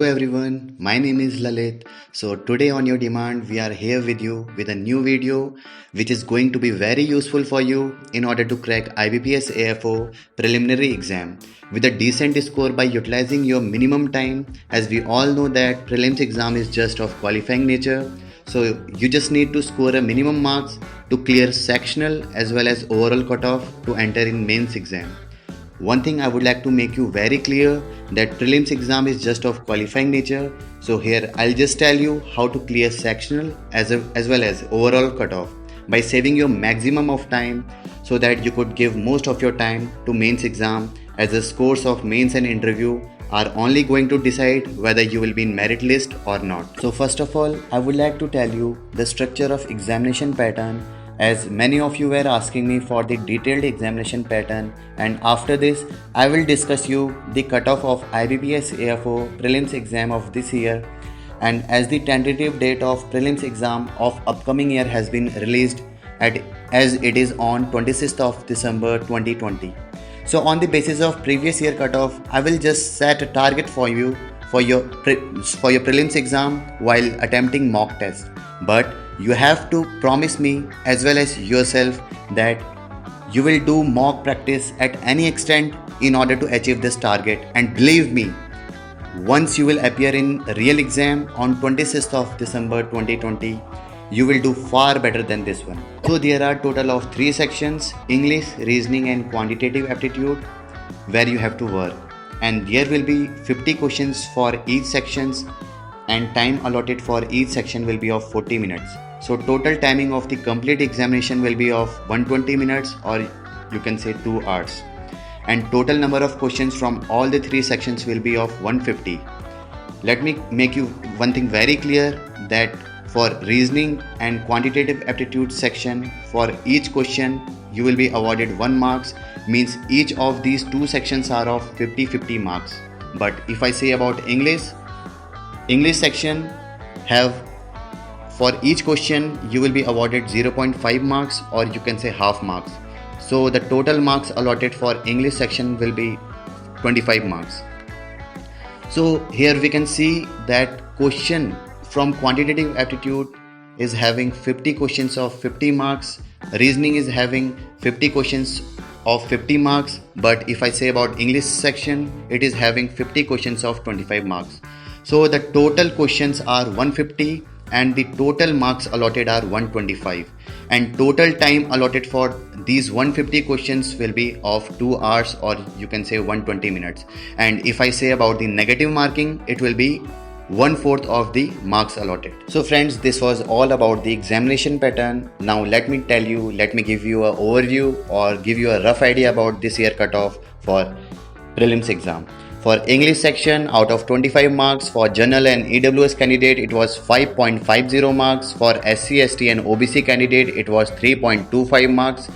Hello everyone, my name is Lalit. So today on your demand we are here with you with a new video which is going to be very useful for you in order to crack IBPS AFO preliminary exam with a decent score by utilizing your minimum time, as we all know that prelims exam is just of qualifying nature. So you just need to score a minimum marks to clear sectional as well as overall cutoff to enter in mains exam. One thing I would like to make you very clear that prelims exam is just of qualifying nature. So here I'll just tell you how to clear sectional as well as overall cutoff by saving your maximum of time so that you could give most of your time to mains exam, as the scores of mains and interview are only going to decide whether you will be in merit list or not. So first of all, I would like to tell you the structure of examination pattern, as many of you were asking me for the detailed examination pattern, and after this I will discuss you the cutoff of IBPS AFO prelims exam of this year, and as the tentative date of prelims exam of upcoming year has been released as it is on 26th of December 2020. So on the basis of previous year cutoff, I will just set a target for you for your prelims exam while attempting mock test. But you have to promise me as well as yourself that you will do mock practice at any extent in order to achieve this target. And believe me, once you will appear in real exam on 26th of December 2020, you will do far better than this one. So there are total of 3 sections: English, reasoning and quantitative aptitude, where you have to work, and there will be 50 questions for each sections, and time allotted for each section will be of 40 minutes. So total timing of the complete examination will be of 120 minutes, or you can say 2 hours. And total number of questions from all the 3 sections will be of 150. Let me make you one thing very clear, that for reasoning and quantitative aptitude section, for each question you will be awarded 1 marks, means each of these 2 sections are of 50-50 marks. But if I say about English section have, for each question you will be awarded 0.5 marks, or you can say half marks. So the total marks allotted for English section will be 25 marks. So here we can see that question from quantitative aptitude is having 50 questions of 50 marks, reasoning is having 50 questions of 50 marks, but if I say about English section, it is having 50 questions of 25 marks. So the total questions are 150 and the total marks allotted are 125, and total time allotted for these 150 questions will be of 2 hours, or you can say 120 minutes. And if I say about the negative marking, it will be 1/4 of the marks allotted. So friends, this was all about the examination pattern. Now let me give you an overview or give you a rough idea about this year cutoff for prelims exam. For English section, out of 25 marks, for General and EWS candidate it was 5.50 marks. For SC, ST and OBC candidate it was 3.25 marks.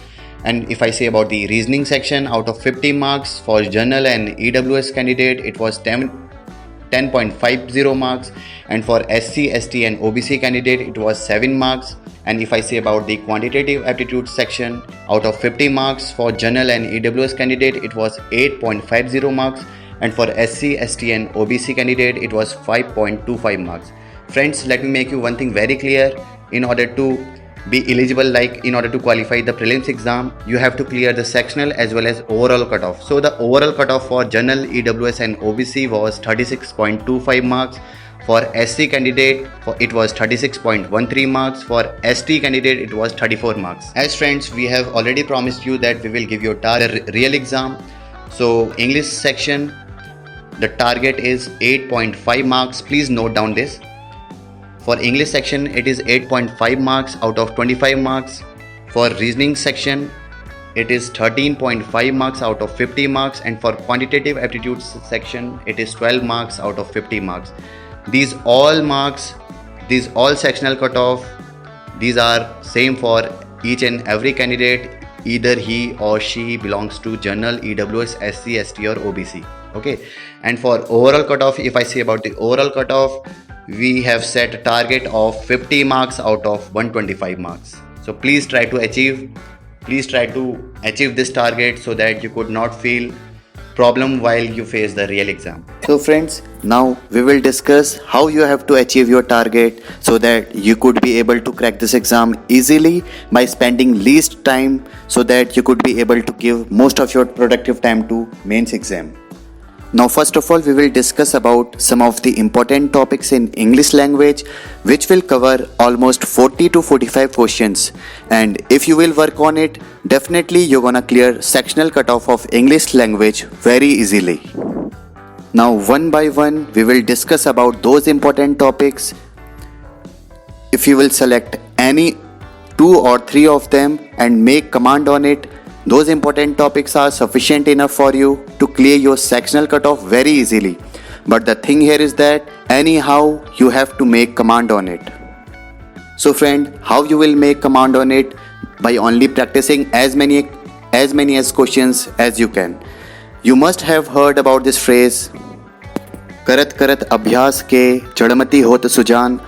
And if I say about the reasoning section, out of 50 marks, for General and EWS candidate it was 10.50 marks, and for SC, ST and OBC candidate it was 7 marks. And if I say about the quantitative aptitude section, out of 50 marks, for General and EWS candidate it was 8.50 marks, and for SC, ST and OBC candidate it was 5.25 marks. Friends, let me make you one thing very clear. In order to be eligible, like in order to qualify the prelims exam, you have to clear the sectional as well as overall cutoff. So the overall cutoff for General, EWS and OBC was 36.25 marks. For SC candidate it was 36.13 marks. For ST candidate it was 34 marks. As friends, we have already promised you that we will give you a real exam. So English section, the target is 8.5 marks. Please note down this. For English section it is 8.5 marks out of 25 marks. For reasoning section it is 13.5 marks out of 50 marks, and for quantitative aptitude section it is 12 marks out of 50 marks. These all sectional cutoff, these are same for each and every candidate, either he or she belongs to General, EWS, SC, ST or OBC. Okay, and for overall cutoff, if I say about the overall cutoff, we have set a target of 50 marks out of 125 marks. So please try to achieve this target so that you could not feel problem while you face the real exam. So friends, now we will discuss how you have to achieve your target so that you could be able to crack this exam easily by spending least time, so that you could be able to give most of your productive time to mains exam. Now first of all, we will discuss about some of the important topics in English language, which will cover almost 40 to 45 questions, and if you will work on it, definitely you're gonna clear sectional cutoff of English language very easily. Now one by one we will discuss about those important topics. If you will select any 2 or 3 of them and make command on it, those important topics are sufficient enough for you to clear your sectional cutoff very easily. But the thing here is that anyhow you have to make command on it. So friend, how you will make command on it? By only practicing as many questions as you can. You must have heard about this phrase, करत करत अभ्यास के चढ़मती होत सुजान,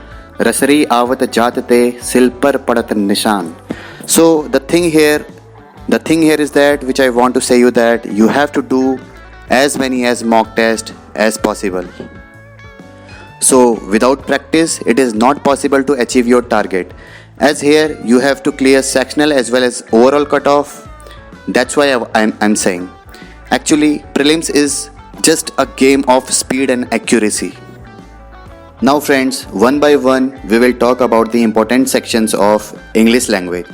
रसरी आवत जात ते सिल पर पड़त निशान. So the thing here is that which I want to say you that you have to do as many as mock test as possible. So without practice it is not possible to achieve your target, as here you have to clear sectional as well as overall cutoff. That's why I'm saying actually prelims is just a game of speed and accuracy. Now friends, one by one we will talk about the important sections of English language.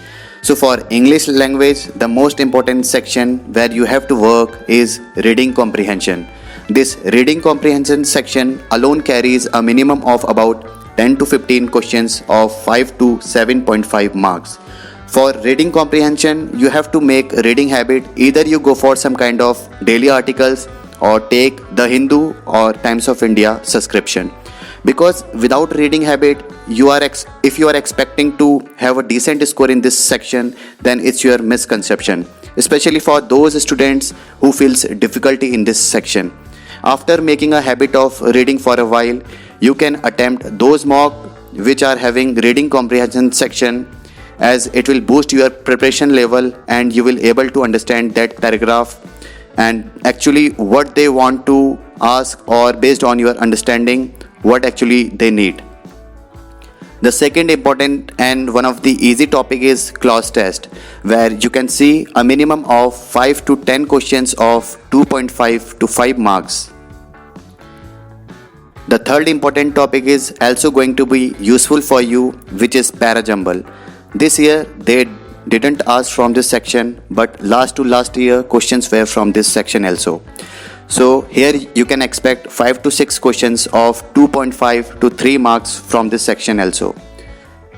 So for English language, the most important section where you have to work is reading comprehension. This reading comprehension section alone carries a minimum of about 10 to 15 questions of 5 to 7.5 marks. For reading comprehension, you have to make reading habit. Either you go for some kind of daily articles or take the Hindu or Times of India subscription. Because without reading habit, if you are expecting to have a decent score in this section, then it's your misconception, especially for those students who feels difficulty in this section. After making a habit of reading for a while, you can attempt those mock which are having reading comprehension section, as it will boost your preparation level and you will able to understand that paragraph and actually what they want to ask, or based on your understanding what actually they need. The second important and one of the easy topic is clause test, where you can see a minimum of 5 to 10 questions of 2.5 to 5 marks. The third important topic is also going to be useful for you, which is parajumble. This year they didn't ask from this section, but last year questions were from this section also. So here you can expect 5 to 6 questions of 2.5 to 3 marks from this section also.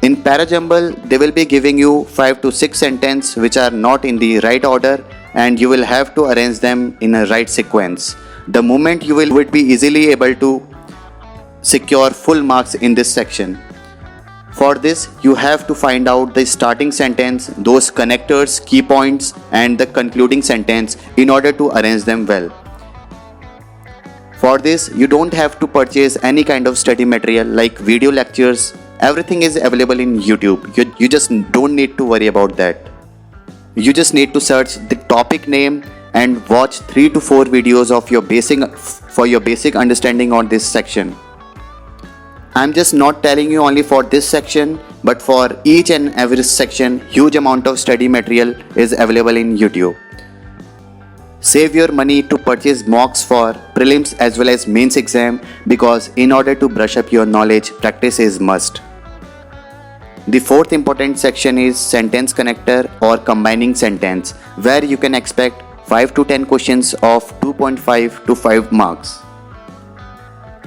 In parajumble, they will be giving you 5 to 6 sentences which are not in the right order, and you will have to arrange them in a right sequence. The moment you would be easily able to secure full marks in this section. For this, you have to find out the starting sentence, those connectors, key points, and the concluding sentence in order to arrange them well. For this, you don't have to purchase any kind of study material like video lectures. Everything is available in YouTube. You just don't need to worry about that. You just need to search the topic name and watch 3 to 4 videos of your basic understanding on this section. I'm just not telling you only for this section, but for each and every section, huge amount of study material is available in YouTube. Save your money to purchase mocks for prelims as well as mains exam, because in order to brush up your knowledge, practice is must. The fourth important section is sentence connector or combining sentence, where you can expect 5 to 10 questions of 2.5 to 5 marks.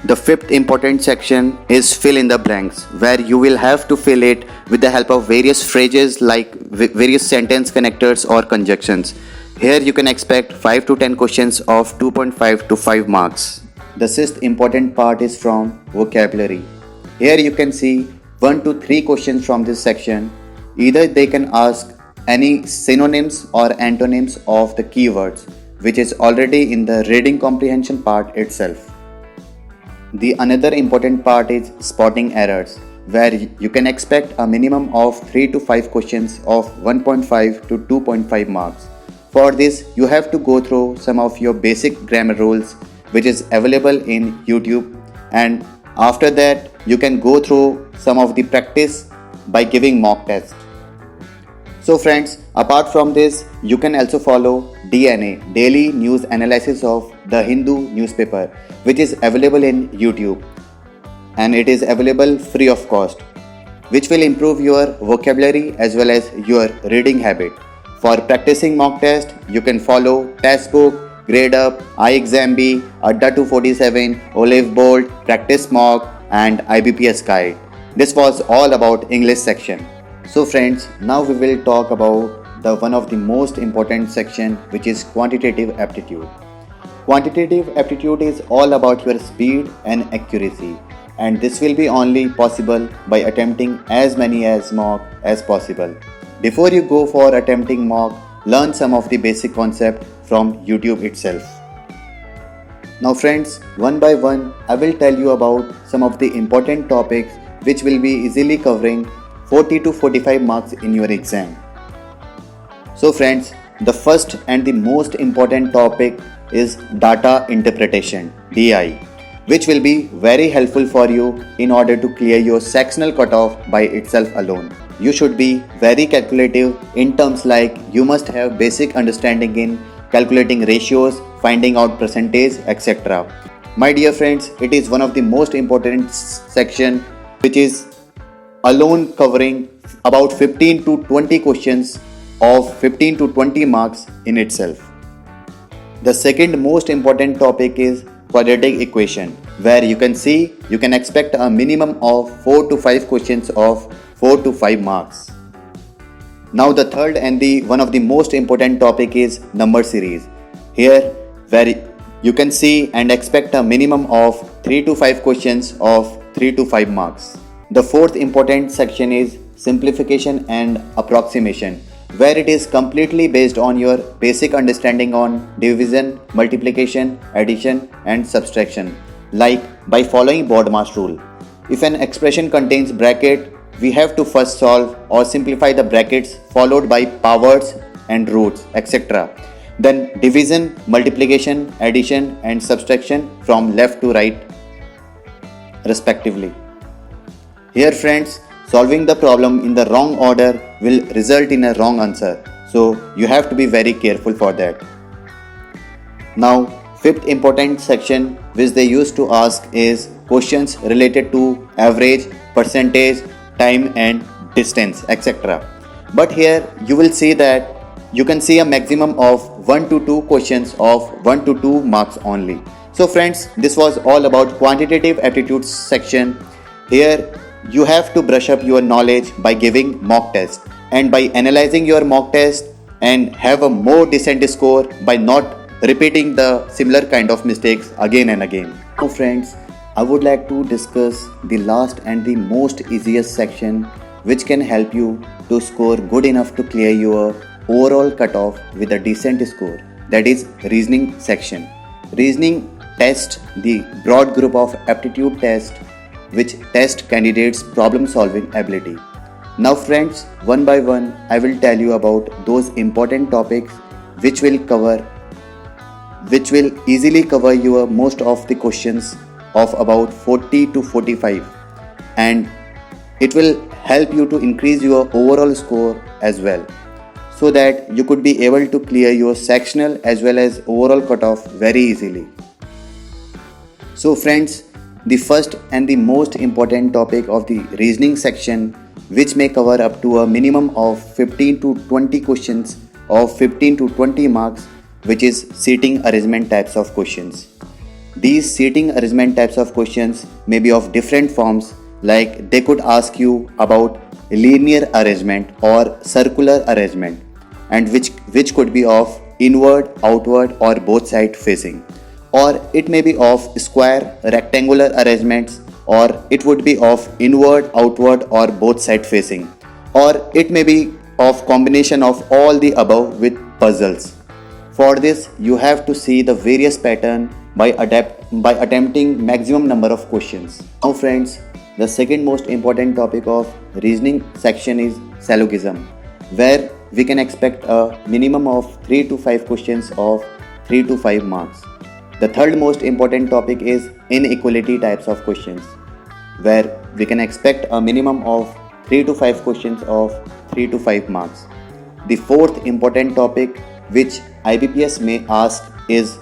The fifth important section is fill in the blanks, where you will have to fill it with the help of various phrases like various sentence connectors or conjunctions. Here you can expect 5 to 10 questions of 2.5 to 5 marks. The sixth important part is from vocabulary. Here you can see 1 to 3 questions from this section. Either they can ask any synonyms or antonyms of the keywords, which is already in the reading comprehension part itself. The another important part is spotting errors, where you can expect a minimum of 3 to 5 questions of 1.5 to 2.5 marks. For this, you have to go through some of your basic grammar rules which is available in YouTube, and after that you can go through some of the practice by giving mock test. So friends, apart from this, you can also follow DNA, Daily News Analysis of the Hindu newspaper, which is available in YouTube, and it is available free of cost, which will improve your vocabulary as well as your reading habit. For practicing mock test, you can follow Testbook, GradeUp, iExamB, Adda 247, Olive Bolt, Practice Mock, and IBPS Guide. This was all about English section. So friends, now we will talk about the one of the most important section, which is quantitative aptitude. Quantitative aptitude is all about your speed and accuracy, and this will be only possible by attempting as many as mock as possible. Before you go for attempting mock, learn some of the basic concept from YouTube itself. Now friends, one by one I will tell you about some of the important topics which will be easily covering 40 to 45 marks in your exam. So friends, the first and the most important topic is data interpretation, DI, which will be very helpful for you in order to clear your sectional cutoff by itself alone. You should be very calculative in terms like you must have basic understanding in calculating ratios, finding out percentage, etc. My dear friends, it is one of the most important section which is alone covering about 15 to 20 questions of 15 to 20 marks in itself. The second most important topic is quadratic equation, where you can expect a minimum of 4 to 5 questions of 4 to 5 marks. Now the third and the one of the most important topic is number series. Here where you can see and expect a minimum of 3 to 5 questions of 3 to 5 marks. The fourth important section is simplification and approximation, where it is completely based on your basic understanding on division, multiplication, addition and subtraction, like by following BODMAS rule. If an expression contains bracket, we have to first solve or simplify the brackets followed by powers and roots, etc. Then division, multiplication, addition and subtraction from left to right respectively. Here friends, solving the problem in the wrong order will result in a wrong answer, so you have to be very careful for that. Now, fifth important section which they used to ask is questions related to average, percentage, time and distance, etc. But here you will see that you can see a maximum of 1 to 2 questions of 1 to 2 marks only. So friends, this was all about quantitative aptitude section. Here you have to brush up your knowledge by giving mock test, and by analyzing your mock test and have a more decent score by not repeating the similar kind of mistakes again and again. So friends, I would like to discuss the last and the most easiest section which can help you to score good enough to clear your overall cutoff with a decent score, that is reasoning section. Reasoning test the broad group of aptitude test which test candidates' problem solving ability. Now friends, one by one I will tell you about those important topics which will easily cover your most of the questions of about 40 to 45, and it will help you to increase your overall score as well, so that you could be able to clear your sectional as well as overall cutoff very easily. So friends, the first and the most important topic of the reasoning section, which may cover up to a minimum of 15 to 20 questions of 15 to 20 marks, which is seating arrangement types of questions. These seating arrangement types of questions may be of different forms, like they could ask you about linear arrangement or circular arrangement, and which could be of inward, outward or both side facing, or it may be of square, rectangular arrangements, or it would be of inward, outward or both side facing, or it may be of combination of all the above with puzzles. For this, you have to see the various pattern by attempting maximum number of questions. Now friends, the second most important topic of reasoning section is syllogism, where we can expect a minimum of 3 to 5 questions of 3 to 5 marks. The third most important topic is inequality types of questions, where we can expect a minimum of 3 to 5 questions of 3 to 5 marks. The fourth important topic which IBPS may ask is,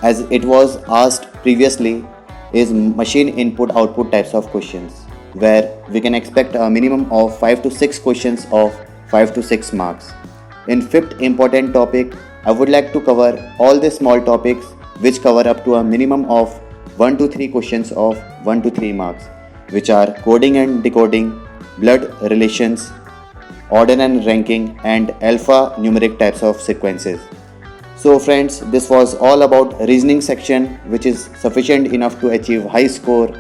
as it was asked previously, is machine input output types of questions, where we can expect a minimum of 5 to 6 questions of 5 to 6 marks. In fifth important topic, I would like to cover all the small topics which cover up to a minimum of 1 to 3 questions of 1 to 3 marks, which are coding and decoding, blood relations, order and ranking, and alphanumeric types of sequences. So friends, this was all about reasoning section, which is sufficient enough to achieve high score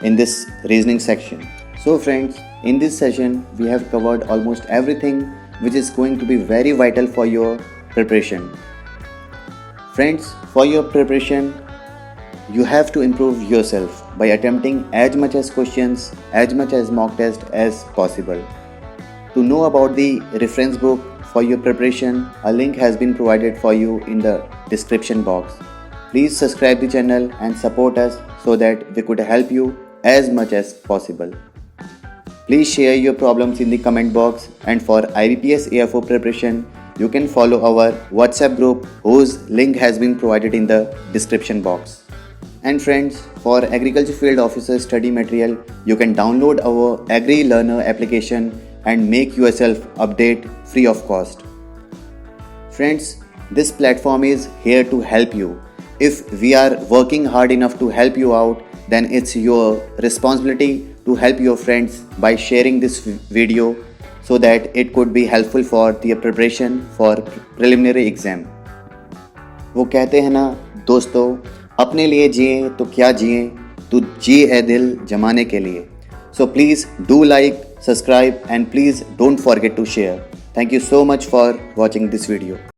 in this reasoning section. So friends, in this session we have covered almost everything which is going to be very vital for your preparation. Friends, for your preparation, you have to improve yourself by attempting as much as questions, as much as mock test as possible. To know about the reference book for your preparation, a link has been provided for you in the description box. Please subscribe the channel and support us so that we could help you as much as possible. Please share your problems in the comment box, and for IBPS AFO preparation, you can follow our WhatsApp group whose link has been provided in the description box. And friends, for agriculture field officer study material, you can download our Agri Learner application and make yourself update free of cost. Friends, this platform is here to help you. If we are working hard enough to help you out, then it's your responsibility to help your friends by sharing this video so that it could be helpful for their preparation for preliminary exam. वो कहते हैं ना दोस्तों, अपने लिए जिए तो क्या जिए, तू जी ए दिल जमाने के लिए. So please do like, subscribe, and please don't forget to share. Thank you so much for watching this video.